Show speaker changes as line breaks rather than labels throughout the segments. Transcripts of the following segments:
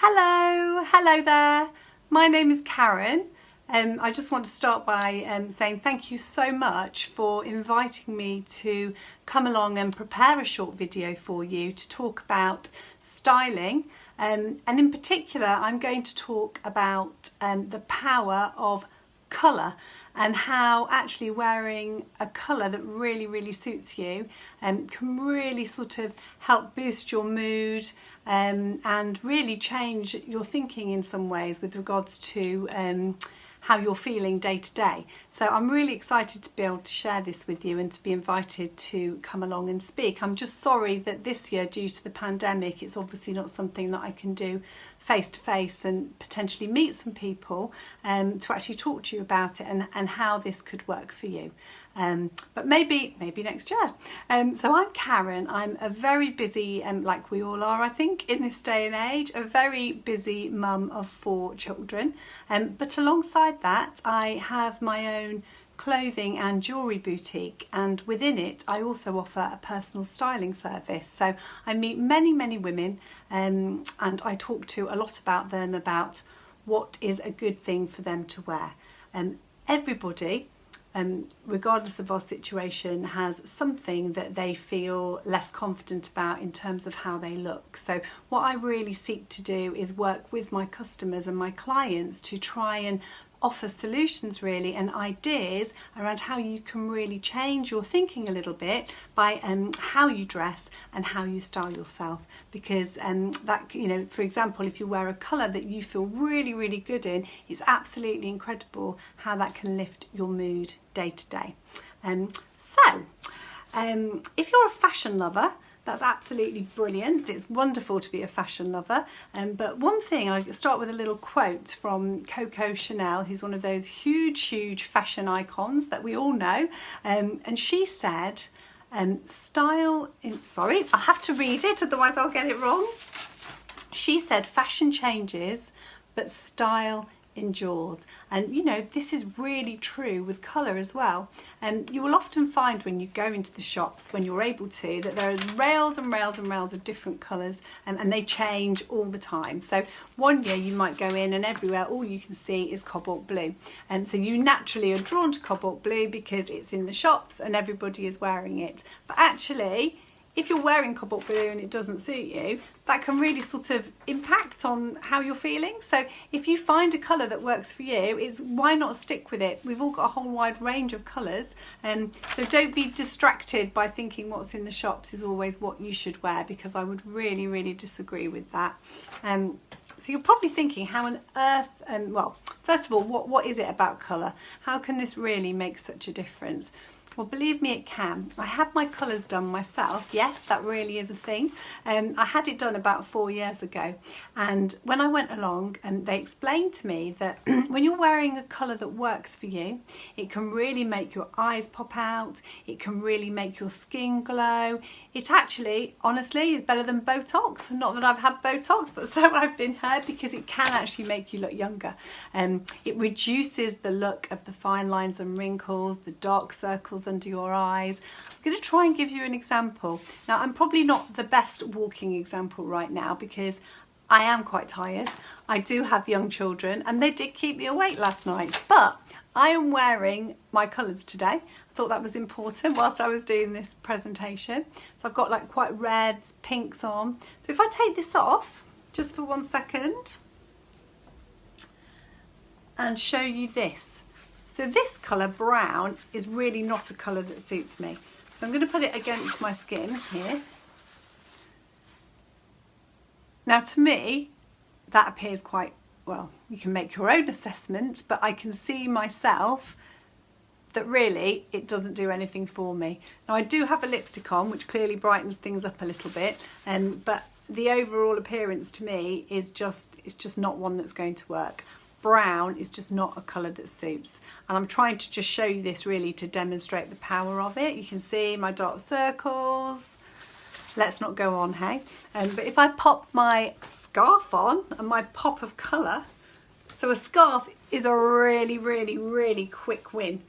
Hello there. My name is Karen. I just want to start by saying thank you so much for inviting me to come along and prepare a short video for you to talk about styling. And in particular, I'm going to talk about the power of colour and how actually wearing a colour that really suits you can really sort of help boost your mood and really change your thinking in some ways with regards to how you're feeling day to day. So I'm really excited to be able to share this with you and to be invited to come along and speak. I'm just sorry that this year, due to the pandemic, it's obviously not something that I can do face to face and potentially meet some people to actually talk to you about it and how this could work for you. But maybe next year. So I'm Karen. I'm a very busy, like we all are, I think, in this day and age, a very busy mum of 4 children. But alongside that, I have my own clothing and jewellery boutique, and within it I also offer a personal styling service. So I meet many women and I talk to a lot about them, about what is a good thing for them to wear. Everybody, regardless of our situation, has something that they feel less confident about in terms of how they look. So what I really seek to do is work with my customers and my clients to try and offer solutions really and ideas around how you can really change your thinking a little bit by how you dress and how you style yourself, because that, you know, for example, if you wear a colour that you feel really good in, it's absolutely incredible how that can lift your mood day to day. So if you're a fashion lover, that's absolutely brilliant. It's wonderful to be a fashion lover. But one thing, I start with a little quote from Coco Chanel, who's one of those huge fashion icons that we all know. And she said, sorry, I have to read it, otherwise I'll get it wrong. She said, fashion changes, but style endures. And you know, this is really true with colour as well. And you will often find when you go into the shops, when you're able to, that there are rails and rails of different colours, and they change all the time. So one year you might go in and everywhere all you can see is cobalt blue, and so you naturally are drawn to cobalt blue because it's in the shops and everybody is wearing it. But actually, if you're wearing cobalt blue and it doesn't suit you, that can really sort of impact on how you're feeling. So if you find a colour that works for you, why not stick with it? We've all got a whole wide range of colours, so don't be distracted by thinking what's in the shops is always what you should wear, because I would really disagree with that. So you're probably thinking, how on earth, well, first of all, what is it about colour? How can this really make such a difference? Well, believe me, it can. I had my colours done myself. Yes, that really is a thing. I had it done about 4 years ago, and when I went along, they explained to me that when you're wearing a colour that works for you, it can really make your eyes pop out, it can really make your skin glow. It actually, honestly, is better than Botox. Not that I've had Botox, but so I've been heard, because it can actually make you look younger. It reduces the look of the fine lines and wrinkles, the dark circles under your eyes. I'm going to try and give you an example. Now, I'm probably not the best walking example right now because I am quite tired. I do have young children and they did keep me awake last night, but I am wearing my colours today. I thought that was important whilst I was doing this presentation. So I've got like quite reds, pinks on. So if I take this off just for 1 second and show you this. So this colour, brown, is really not a colour that suits me. So I'm going to put it against my skin here. Now, to me, that appears quite, well, you can make your own assessment, but I can see myself that really it doesn't do anything for me. Now, I do have a lipstick on, which clearly brightens things up a little bit, but the overall appearance to me is it's just not one that's going to work. Brown is just not a colour that suits, and I'm trying to just show you this really to demonstrate the power of it. You can see my dark circles. Let's not go on, hey? But if I pop my scarf on and my pop of colour, so a scarf is a really quick win.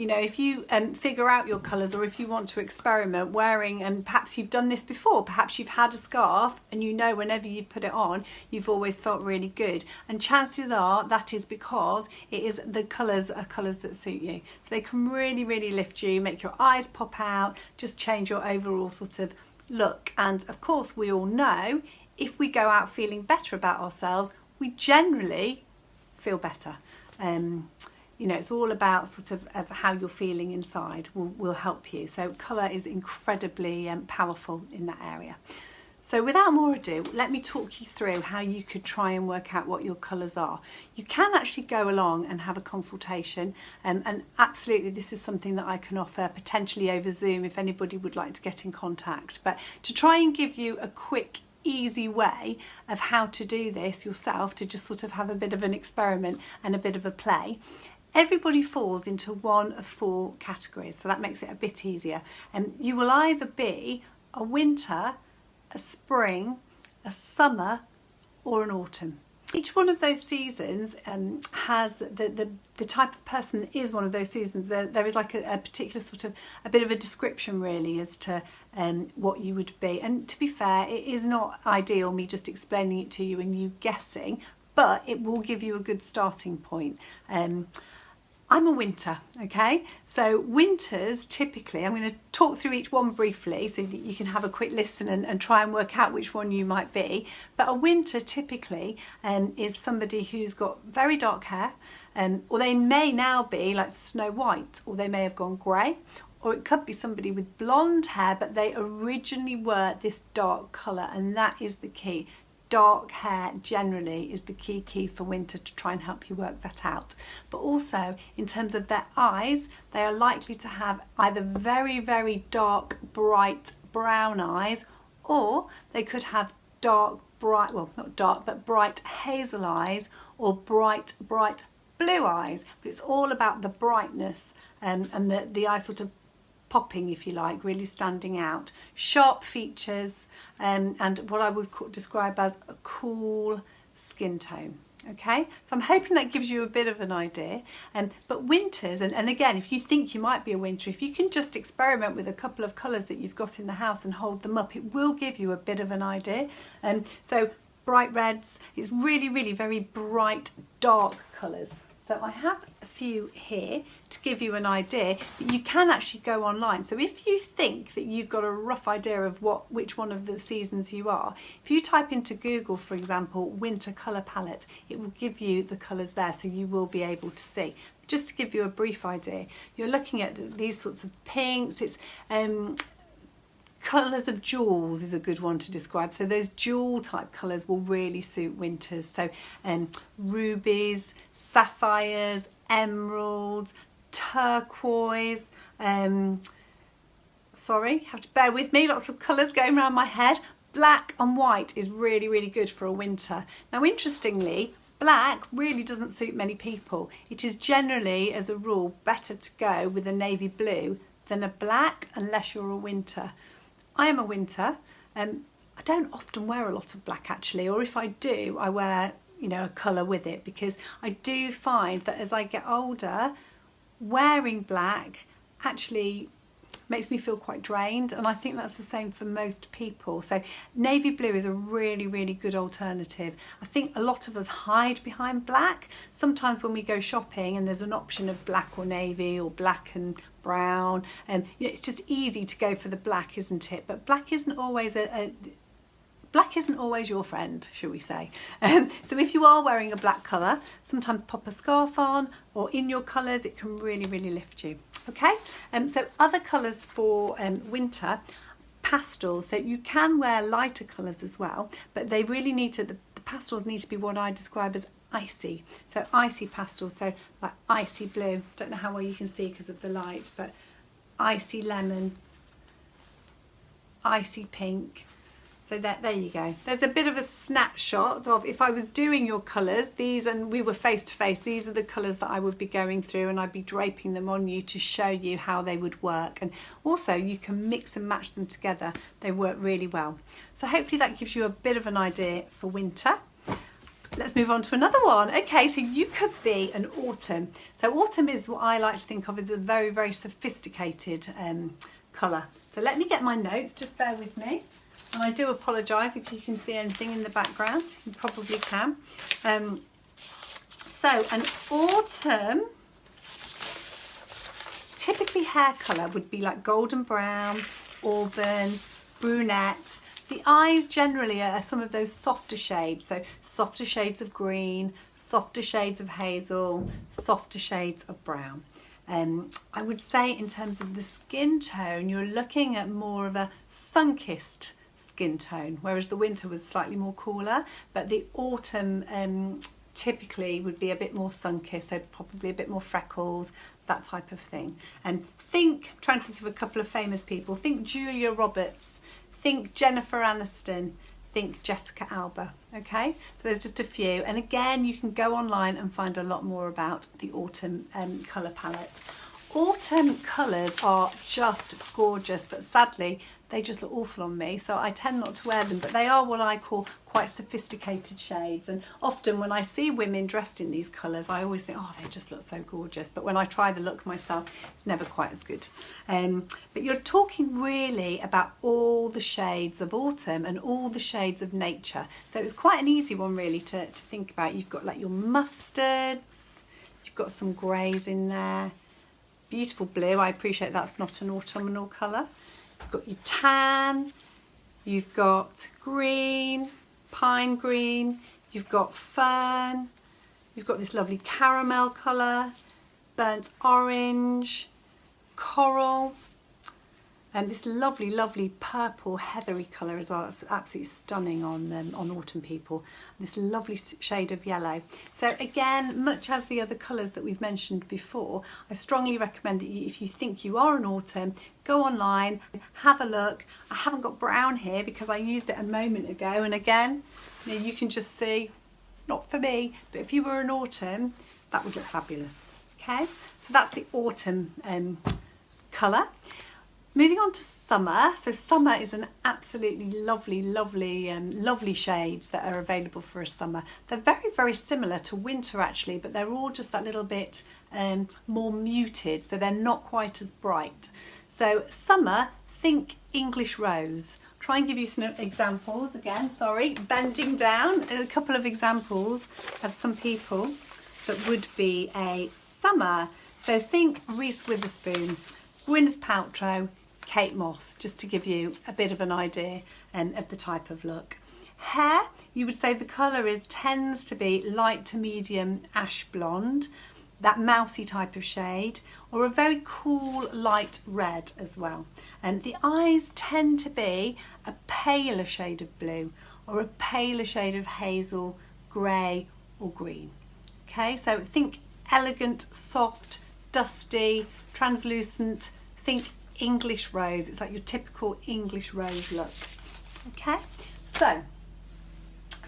You know, if you figure out your colours, or if you want to experiment wearing, and perhaps you've done this before, perhaps you've had a scarf and you know whenever you put it on you've always felt really good, and chances are that is because the colours are colours that suit you. So they can really, really lift you, make your eyes pop out, just change your overall sort of look. And of course we all know if we go out feeling better about ourselves, we generally feel better. You know, it's all about sort of how you're feeling inside will help you. So colour is incredibly powerful in that area. So without more ado, let me talk you through how you could try and work out what your colours are. You can actually go along and have a consultation, and absolutely this is something that I can offer potentially over Zoom if anybody would like to get in contact. But to try and give you a quick, easy way of how to do this yourself, to just sort of have a bit of an experiment and a bit of a play, everybody falls into one of 4 categories, so that makes it a bit easier. And you will either be a winter, a spring, a summer, or an autumn. Each one of those seasons has the type of person that is one of those seasons. There is like a particular sort of a bit of a description really as to what you would be. And to be fair, it is not ideal me just explaining it to you and you guessing, but it will give you a good starting point. I'm a winter, okay? So winters typically, I'm going to talk through each one briefly so that you can have a quick listen and try and work out which one you might be. But a winter typically is somebody who's got very dark hair, or they may now be like Snow White, or they may have gone grey, or it could be somebody with blonde hair, but they originally were this dark colour, and that is the key. Dark hair generally is the key for winter, to try and help you work that out. But also in terms of their eyes, they are likely to have either very, very dark, bright brown eyes, or they could have dark, bright, well not dark, but bright hazel eyes, or bright blue eyes. But it's all about the brightness and the eye sort of popping, if you like, really standing out. Sharp features and what I would describe as a cool skin tone. Okay, so I'm hoping that gives you a bit of an idea. But winters, and again, if you think you might be a winter, if you can just experiment with a couple of colours that you've got in the house and hold them up, it will give you a bit of an idea. So bright reds, it's really, really very bright, dark colours. So I have a few here to give you an idea, but you can actually go online. So if you think that you've got a rough idea of which one of the seasons you are, if you type into Google, for example, winter colour palette, it will give you the colours there, so you will be able to see. Just to give you a brief idea, you're looking at these sorts of pinks. It's colours of jewels is a good one to describe. So those jewel type colours will really suit winters. So rubies, sapphires, emeralds, turquoise, sorry, have to bear with me, lots of colours going around my head. Black and white is really, really good for a winter. Now interestingly, black really doesn't suit many people. It is generally, as a rule, better to go with a navy blue than a black unless you're a winter. I am a winter. I don't often wear a lot of black actually, or if I do, I wear, you know, a colour with it, because I do find that as I get older, wearing black actually makes me feel quite drained, and I think that's the same for most people. So navy blue is a really, really good alternative. I think a lot of us hide behind black. Sometimes when we go shopping and there's an option of black or navy or black and brown, and you know, it's just easy to go for the black, isn't it? But black isn't always black isn't always your friend, shall we say. So if you are wearing a black colour, sometimes pop a scarf on, or in your colours, it can really, really lift you. Okay, so other colours for winter, pastels. So you can wear lighter colours as well, but they really need to, the pastels need to be what I describe as icy. So icy pastels, so like icy blue. Don't know how well you can see because of the light, but icy lemon, icy pink. So there you go. There's a bit of a snapshot of if I was doing your colours, these, and we were face to face, these are the colours that I would be going through, and I'd be draping them on you to show you how they would work. And also you can mix and match them together. They work really well. So hopefully that gives you a bit of an idea for winter. Let's move on to another one. Okay, so you could be an autumn. So autumn is what I like to think of as a very, very sophisticated colour. So let me get my notes, just bear with me. And I do apologise if you can see anything in the background. You probably can. So an autumn, typically hair colour would be like golden brown, auburn, brunette. The eyes generally are some of those softer shades, so softer shades of green, softer shades of hazel, softer shades of brown. I would say in terms of the skin tone, you're looking at more of a sun-kissed skin tone, whereas the winter was slightly more cooler, but the autumn typically would be a bit more sun-kissed, so probably a bit more freckles, that type of thing. And trying to think of a couple of famous people, think Julia Roberts, think Jennifer Aniston, think Jessica Alba, okay? So there's just a few. And again, you can go online and find a lot more about the autumn colour palette. Autumn colours are just gorgeous, but sadly, they just look awful on me, so I tend not to wear them, but they are what I call quite sophisticated shades. And often when I see women dressed in these colours, I always think, oh, they just look so gorgeous. But when I try the look myself, it's never quite as good. But you're talking really about all the shades of autumn and all the shades of nature. So it's quite an easy one really to think about. You've got like your mustards, you've got some greys in there, beautiful blue. I appreciate that's not an autumnal colour. You've got your tan, you've got green, pine green, you've got fern, you've got this lovely caramel colour, burnt orange, coral, and this lovely, lovely purple heathery colour as well. That's absolutely stunning on autumn people. This lovely shade of yellow. So again, much as the other colours that we've mentioned before, I strongly recommend that if you think you are an autumn, go online, have a look. I haven't got brown here because I used it a moment ago, and again, you can just see it's not for me, but if you were an autumn, that would look fabulous. Okay, so that's the autumn colour. Moving on to summer. So summer is an absolutely lovely, lovely, lovely shades that are available for a summer. They're very, very similar to winter actually, but they're all just that little bit more muted, so they're not quite as bright. So summer, think English rose. Try and give you some examples again, sorry, bending down, a couple of examples of some people that would be a summer. So think Reese Witherspoon, Gwyneth Paltrow, Kate Moss, just to give you a bit of an idea of the type of look. Hair, you would say the colour tends to be light to medium ash blonde, that mousy type of shade, or a very cool light red as well. And the eyes tend to be a paler shade of blue or a paler shade of hazel, grey or green. Okay, so think elegant, soft, dusty, translucent, think English rose. It's like your typical English rose look. Okay, so I'll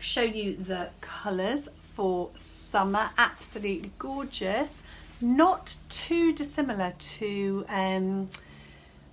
show you the colours for summer. Absolutely gorgeous, not too dissimilar to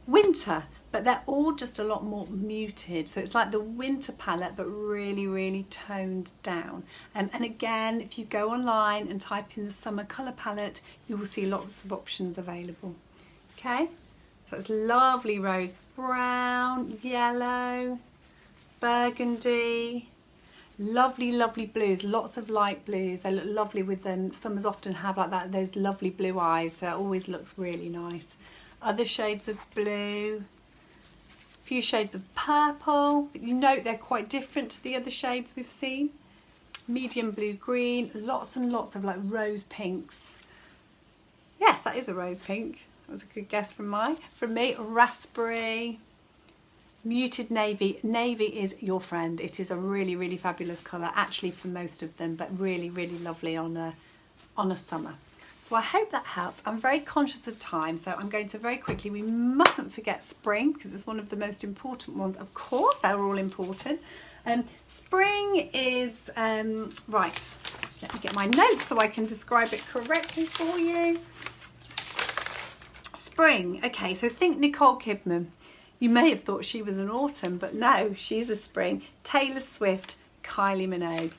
winter, but they're all just a lot more muted. So it's like the winter palette, but really, really toned down. And again, if you go online and type in the summer colour palette, you will see lots of options available. Okay, so it's lovely rose brown, yellow, burgundy, lovely, lovely blues, lots of light blues. They look lovely with them. Summers often have like that, those lovely blue eyes, so it always looks really nice. Other shades of blue, a few shades of purple, but you note they're quite different to the other shades we've seen. Medium blue green, lots and lots of like rose pinks. Yes, that is a rose pink. That was a good guess from me. Raspberry, muted navy. Navy is your friend. It is a really, really fabulous colour, actually for most of them, but really, really lovely on a summer. So I hope that helps. I'm very conscious of time, so I'm going to very quickly, we mustn't forget spring because it's one of the most important ones. Of course, they're all important. Spring is, right, let me get my notes so I can describe it correctly for you. Spring, okay, so think Nicole Kidman. You may have thought she was an autumn, but no, she's a spring. Taylor Swift, Kylie Minogue.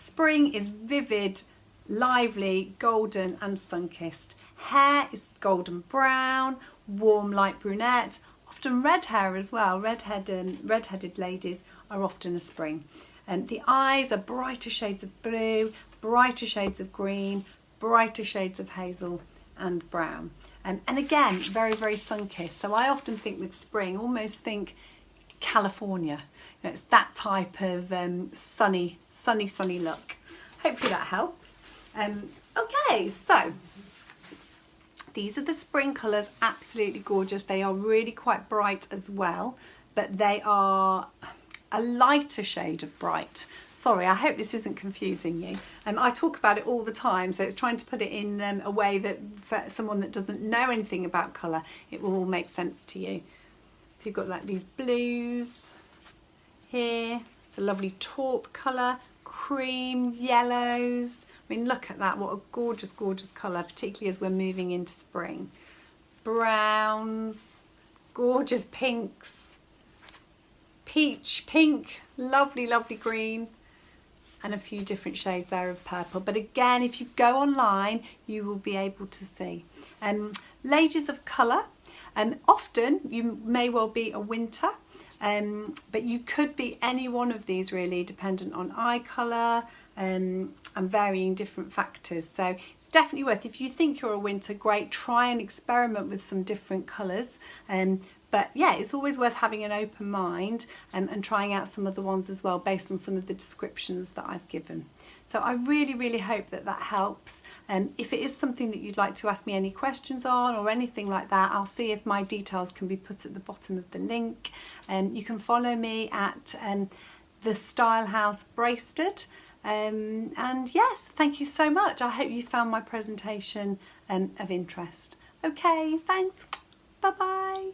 Spring is vivid, lively, golden and sun-kissed. Hair is golden brown, warm light brunette, often red hair as well. Red-headed ladies are often a spring. The eyes are brighter shades of blue, brighter shades of green, brighter shades of hazel and brown. And again, very, very sun-kissed. So I often think with spring, almost think California. You know, it's that type of sunny look. Hopefully that helps. Okay, so these are the spring colours, absolutely gorgeous. They are really quite bright as well, but they are a lighter shade of bright. Sorry, I hope this isn't confusing you. I talk about it all the time, so it's trying to put it in a way that for someone that doesn't know anything about colour, it will all make sense to you. So you've got like these blues here, it's a lovely taupe colour, cream, yellows. I mean, look at that, what a gorgeous, gorgeous colour, particularly as we're moving into spring. Browns, gorgeous pinks, peach, pink, lovely, lovely green, and a few different shades there of purple. But again, if you go online, you will be able to see. Ladies of colour, often you may well be a winter, but you could be any one of these really, dependent on eye colour and varying different factors. So it's definitely worth, if you think you're a winter, great, try and experiment with some different colours. But yeah, it's always worth having an open mind and trying out some of the ones as well based on some of the descriptions that I've given. So I really, really hope that that helps. If it is something that you'd like to ask me any questions on or anything like that, I'll see if my details can be put at the bottom of the link. You can follow me at the Style House Braisted. And yes, thank you so much. I hope you found my presentation of interest. Okay, thanks. Bye-bye.